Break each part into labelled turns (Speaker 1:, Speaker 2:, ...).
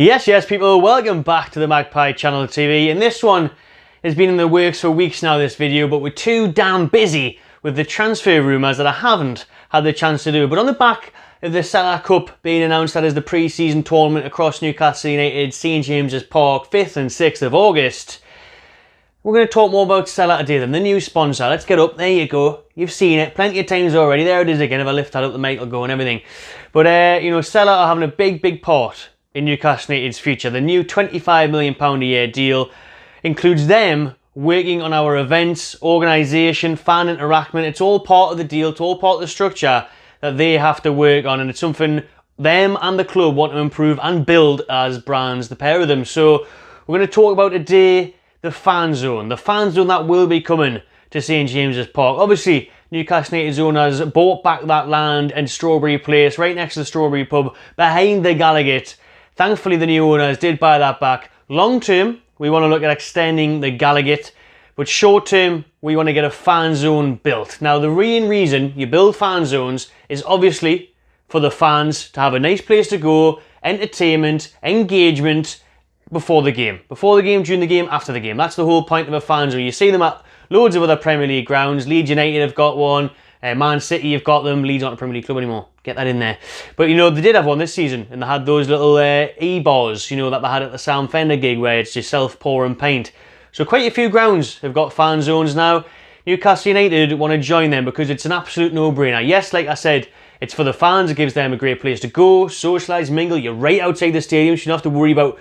Speaker 1: Yes, people, welcome back to the Magpie Channel TV, and this one has been in the works for weeks now, this video, but we're too damn busy with the transfer rumours that I haven't had the chance to do. But on the back of the Sela Cup being announced, that is the pre-season tournament across Newcastle United, St James's Park, 5th and 6th of August, we're going to talk more about Sela today than the new sponsor. Let's get up, there you go, you've seen it plenty of times already, there it is again. If I lift that up the mic will go and everything. But you know, Sela are having a big part in Newcastle United's future. The new £25 million a year deal includes them working on our events, organisation, fan interaction. It's all part of the deal, it's all part of the structure that they have to work on, and it's something them and the club want to improve and build as brands, the pair of them. So we're going to talk about today the fan zone that will be coming to St James's Park. Obviously, Newcastle United's owners bought back that land in Strawberry Place, right next to the Strawberry Pub, behind the Gallagate. Thankfully, the new owners did buy that back. Long term, we want to look at extending the Gallagate, but short term, we want to get a fan zone built. Now, the main reason you build fan zones is obviously for the fans to have a nice place to go, entertainment, engagement before the game. Before the game, during the game, after the game. That's the whole point of a fan zone. You see them at loads of other Premier League grounds. Leeds United have got one. Man City have got them. Leeds aren't a Premier League club anymore. Get that in there. But you know, they did have one this season, and they had those little e-bars, you know, that they had at the Sam Fender gig where it's just self-pour and paint. So quite a few grounds have got fan zones now. Newcastle United want to join them because it's an absolute no-brainer. Yes, like I said, it's for the fans. It gives them a great place to go, socialise, mingle. You're right outside the stadium, so you don't have to worry about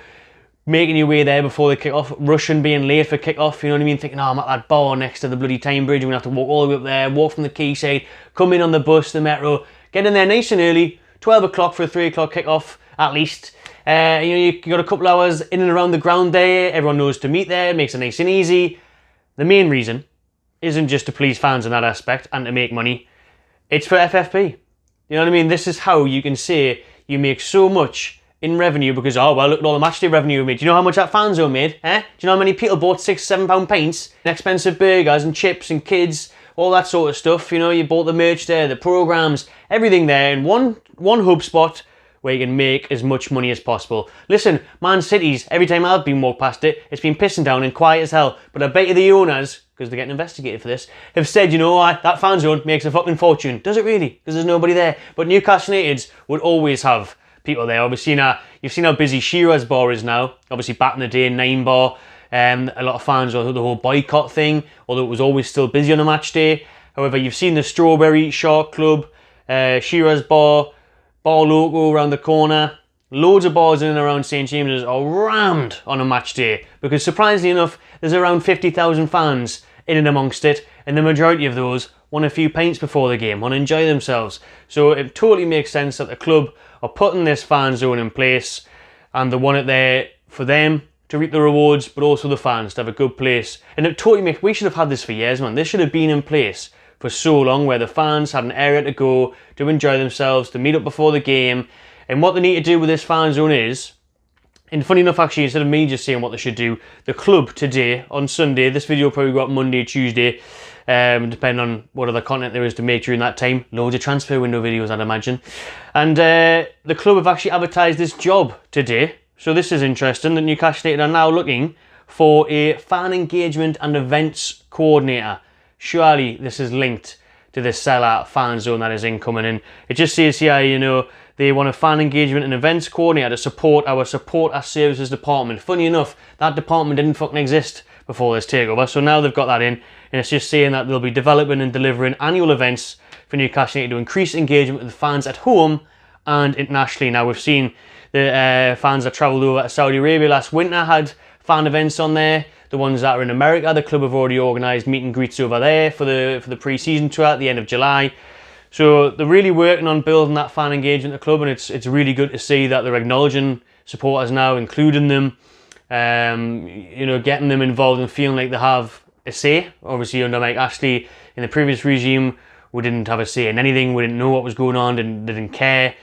Speaker 1: making your way there before the kick-off, rushing, being late for kick-off, you know what I mean, thinking, oh, I'm at that bar next to the bloody Time Bridge, we're going to have to walk all the way up there, walk from the quayside, come in on the bus, the metro, get in there nice and early, 12 o'clock for a 3 o'clock kick-off, at least. You know, you got a couple hours in and around the ground there, everyone knows to meet there, makes it nice and easy. The main reason isn't just to please fans in that aspect and to make money, it's for FFP. You know what I mean? This is how you can say you make so much in revenue because, oh, well, look at all the matchday revenue we made. Do you know how much that fan zone made? Do you know how many people bought £6-7 pints, and expensive burgers and chips and kids, all that sort of stuff? You know, you bought the merch there, the programmes, everything there in one hub spot where you can make as much money as possible. Listen, Man City's, every time I've been walked past it, it's been pissing down and quiet as hell. But I bet you the owners, because they're getting investigated for this, have said, you know what, that fan zone makes a fucking fortune. Does it really? Because there's nobody there. But Newcastle United's would always have people there. Obviously, you've seen how busy Shearer's Bar is now. Obviously, back in the day, 9 Bar, a lot of fans were the whole boycott thing, although it was always still busy on a match day. However, you've seen the Strawberry Shark Club, Shearer's Bar, Bar Loco around the corner. Loads of bars in and around St James's are rammed on a match day because, surprisingly enough, there's around 50,000 fans in and amongst it, and the majority of those want a few pints before the game, want to enjoy themselves. So it totally makes sense that the club are putting this fan zone in place, and they want it there for them to reap the rewards, but also the fans to have a good place. And it totally makes, we should have had this for years, man. This should have been in place for so long, where the fans had an area to go, to enjoy themselves, to meet up before the game. And what they need to do with this fan zone is, and funny enough, actually, instead of me just saying what they should do, the club today, on Sunday, this video will probably go up Monday, Tuesday, depending on what other content there is to make during that time. Loads of transfer window videos, I'd imagine. And the club have actually advertised this job today. So this is interesting, that Newcastle United are now looking for a fan engagement and events coordinator. Surely this is linked to the Sela fan zone that is incoming. And it just says here, you know, they want a fan engagement and events coordinator to support our services department. Funny enough, that department didn't fucking exist before this takeover, so now they've got that in, and it's just saying that they'll be developing and delivering annual events for Newcastle United to increase engagement with the fans at home and internationally. Now, we've seen the fans that travelled over to Saudi Arabia last winter had fan events on there. The ones that are in America, the club have already organised meet and greets over there for the pre-season tour at the end of July. So they're really working on building that fan engagement at the club, and it's really good to see that they're acknowledging supporters now, including them, you know, getting them involved and feeling like they have a say. Obviously, under Mike Ashley in the previous regime, we didn't have a say in anything. We didn't know what was going on, didn't care.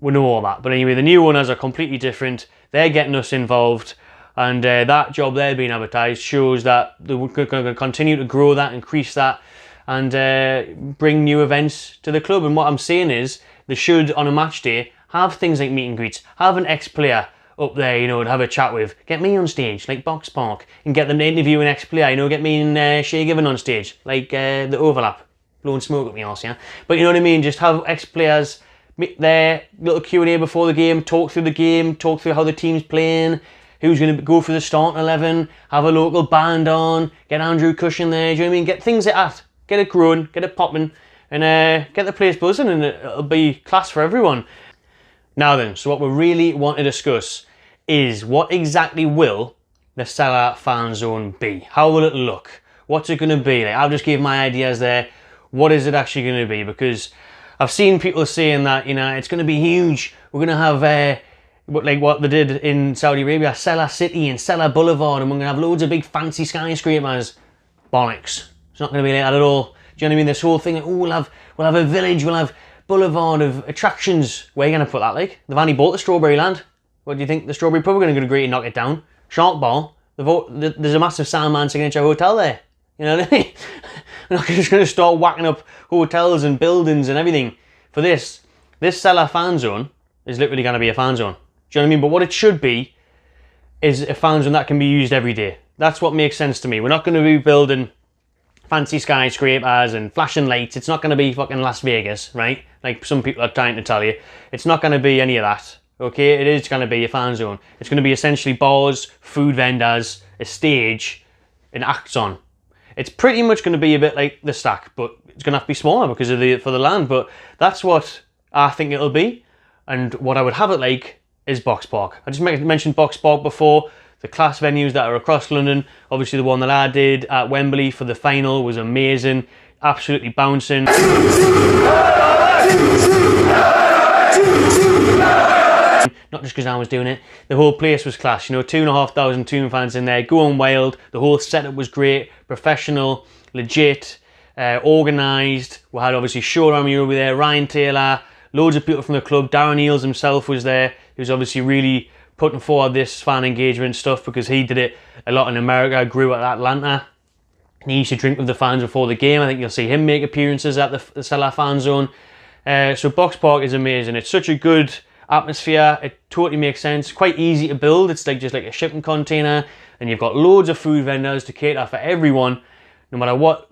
Speaker 1: We know all that. But anyway, the new owners are completely different. They're getting us involved, and that job there being advertised shows that they're going to continue to grow that, increase that, and bring new events to the club. And what I'm saying is, they should, on a match day, have things like meet and greets, have an ex-player up there, you know, to have a chat with. Get me on stage, like Box Park, and get them to interview an ex-player, you know, get me and Shay Given on stage, like the Overlap, blowing smoke at me arse, yeah? But you know what I mean, just have ex-players there, little Q&A before the game, talk through how the team's playing, who's going to go for the starting 11, have a local band on, get Andrew Cushion there, do you know what I mean? Get things like that, get it growing, get it popping, and get the place buzzing, and it'll be class for everyone. Now then, so what we really want to discuss is what exactly will the Sela fan zone be? How will it look? What's it going to be? Like, I've just gave my ideas there. What is it actually going to be? Because I've seen people saying that, you know, it's going to be huge. We're going to have, like what they did in Saudi Arabia, Sela City and Sela Boulevard, and we're going to have loads of big fancy skyscrapers. Bollocks. It's not going to be like that at all. Do you know what I mean? This whole thing, oh, we'll have a village, we'll have boulevard of attractions. Where are you going to put that, like? They've only bought the Strawberry Land. What do you think? The Strawberry Pub are going to agree to knock it down? Shark Bar. There's a massive Sandman signature hotel there. You know what I mean? We're not just going to start whacking up hotels and buildings and everything for this. This Sela fan zone is literally going to be a fan zone. Do you know what I mean? But what it should be is a fan zone that can be used every day. That's what makes sense to me. We're not going to be building fancy skyscrapers and flashing lights. It's not going to be fucking Las Vegas, right? Like some people are trying to tell you. It's not going to be any of that. Okay, it is going to be a fan zone. It's going to be essentially bars, food vendors, a stage, and acts on. It's pretty much going to be a bit like the Stack, but it's going to have to be smaller because of for the land. But that's what I think it'll be, and what I would have it like is Box Park. I just mentioned Box Park before. The class venues that are across London. Obviously, the one that I did at Wembley for the final was amazing, absolutely bouncing. Not just because I was doing it, the whole place was class, you know, 2,500 Toon fans in there, going wild, the whole setup was great, professional, legit, organised. We had obviously Showroom over there, Ryan Taylor, loads of people from the club, Darren Eales himself was there, he was obviously really putting forward this fan engagement stuff because he did it a lot in America, grew at Atlanta, and he used to drink with the fans before the game. I think you'll see him make appearances at the Sela fan zone. So Box Park is amazing, it's such a good atmosphere, it totally makes sense, quite easy to build. It's like just like a shipping container, and you've got loads of food vendors to cater for everyone, no matter what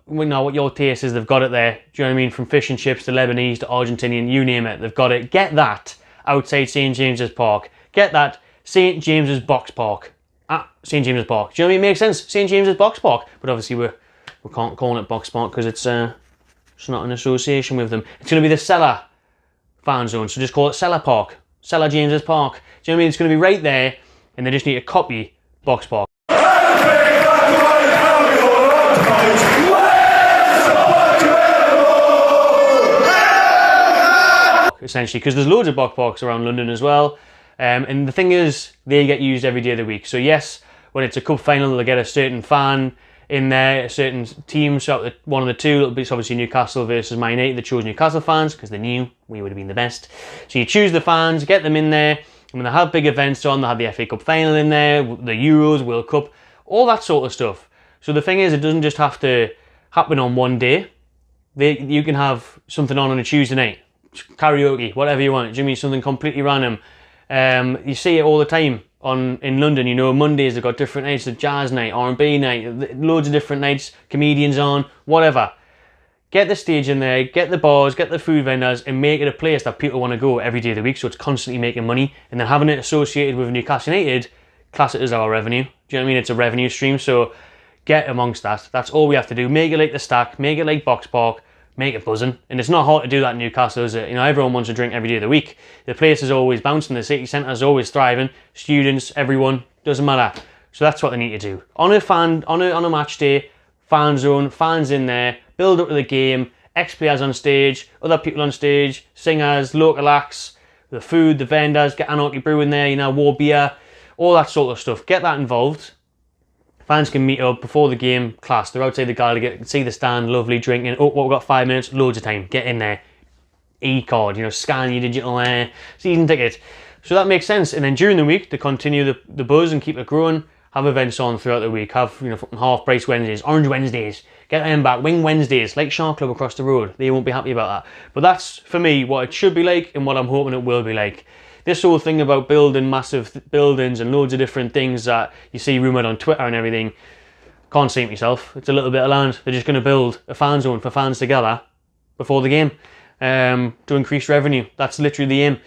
Speaker 1: your taste is. They've got it there. Do you know what I mean? From fish and chips to Lebanese to Argentinian, you name it, they've got it. Get that outside St James's Park. Get that St James's Box Park at St James's Park. Do you know what I mean? It makes sense. St James's Box Park, but obviously we can't call it Box Park because it's not an association with them. It's going to be the Sela fan zone, so just call it Sela Park. Sela James's Park. Do you know what I mean? It's going to be right there, and they just need to copy Box Park. Essentially, because there's loads of Box Parks around London as well. And the thing is, they get used every day of the week. So yes, when it's a cup final, they'll get a certain fan in there, a certain team, so one of the two. It'll be obviously Newcastle versus Man United. They chose Newcastle fans because they knew we would have been the best. So you choose the fans, get them in there, and when they have big events on, they have the FA Cup final in there, the Euros, World Cup, all that sort of stuff. So the thing is, it doesn't just have to happen on one day. You can have something on a Tuesday night, karaoke, whatever you want. Do you mean something completely random? You see it all the time in London, you know, Mondays they've got different nights, the jazz night, R&B night, loads of different nights, comedians on, whatever. Get the stage in there, get the bars, get the food vendors, and make it a place that people want to go every day of the week, so it's constantly making money, and then having it associated with Newcastle United, class it as our revenue. Do you know what I mean? It's a revenue stream, so get amongst that. That's all we have to do. Make it like the Stack, make it like Box Park, make it buzzing. And it's not hard to do that in Newcastle, is it? You know, everyone wants to drink every day of the week. The place is always bouncing, the city centre is always thriving, students, everyone, doesn't matter. So that's what they need to do. On a match day, fan zone, fans in there, build up to the game, ex-players on stage, other people on stage, singers, local acts, the food, the vendors, get Anarchy Brew in there, you know, war beer, all that sort of stuff. Get that involved. Fans can meet up before the game, class. They're outside the gala, see the stand, lovely, drinking. Oh, what, we've got 5 minutes, loads of time. Get in there. E-card, you know, scan your digital season ticket. So that makes sense. And then during the week, to continue the buzz and keep it growing, have events on throughout the week. Have, you know, half price Wednesdays, orange Wednesdays. Get them back, wing Wednesdays, like Shark Club across the road. They won't be happy about that. But that's, for me, what it should be like and what I'm hoping it will be like. this whole thing about building massive buildings and loads of different things that you see rumoured on Twitter and everything, can't see it myself. It's a little bit of land. They're just going to build a fan zone for fans to gather before the game to increase revenue. That's literally the aim.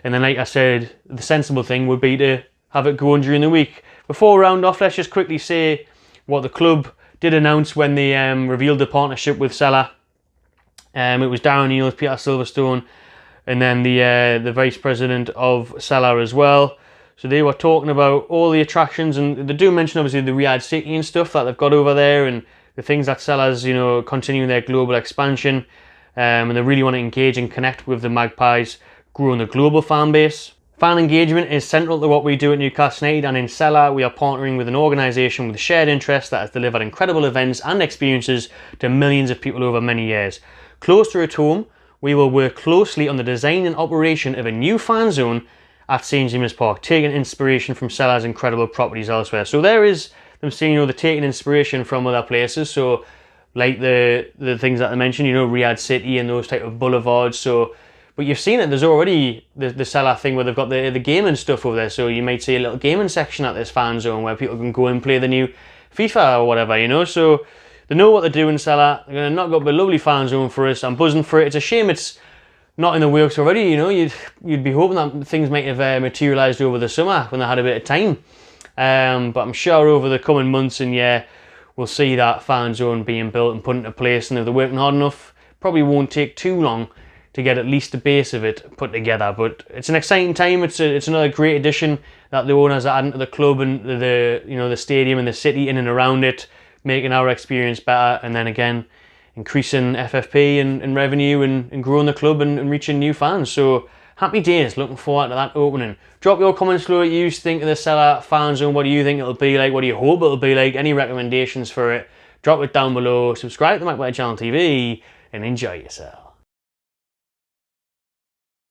Speaker 1: And then, like I said, the sensible thing would be to have it go on during the week. Before we round off, let's just quickly say what the club did announce when they revealed the partnership with Sela. It was Darren Eales, Peter Silverstone, and then the vice president of Sela as well. So they were talking about all the attractions, and they do mention obviously the Riyadh City and stuff that they've got over there, and the things that Sela's, you know, continuing their global expansion, and they really want to engage and connect with the Magpies, growing the global fan base. Fan engagement is central to what we do at Newcastle United, and in Sela we are partnering with an organisation with a shared interest that has delivered incredible events and experiences to millions of people over many years. Closer at home, we will work closely on the design and operation of a new fan zone at St James's Park, taking inspiration from Sela's incredible properties elsewhere. So there is them saying, you know, they're taking inspiration from other places. So like the things that I mentioned, you know, Riyadh City and those type of boulevards. So, but you've seen it. There's already the Sela thing where they've got the gaming stuff over there. So you might see a little gaming section at this fan zone where people can go and play the new FIFA or whatever, you know. So they know what they're doing, Sela. They're going to knock up a lovely fan zone for us. I'm buzzing for it. It's a shame it's not in the works already, you know. You'd be hoping that things might have materialised over the summer when they had a bit of time. But I'm sure over the coming months and year, we'll see that fan zone being built and put into place. And if they're working hard enough, probably won't take too long to get at least the base of it put together. But it's an exciting time. It's another great addition that the owners are adding to the club and the stadium and the city in and around it, making our experience better. And then again, increasing FFP and revenue and growing the club and reaching new fans. So happy days, looking forward to that opening. Drop your comments below what you think of the Sela fan zone. What do you think it'll be like? What do you hope it'll be like? Any recommendations for it? Drop it down below. Subscribe to the Magpie Channel TV and enjoy yourself.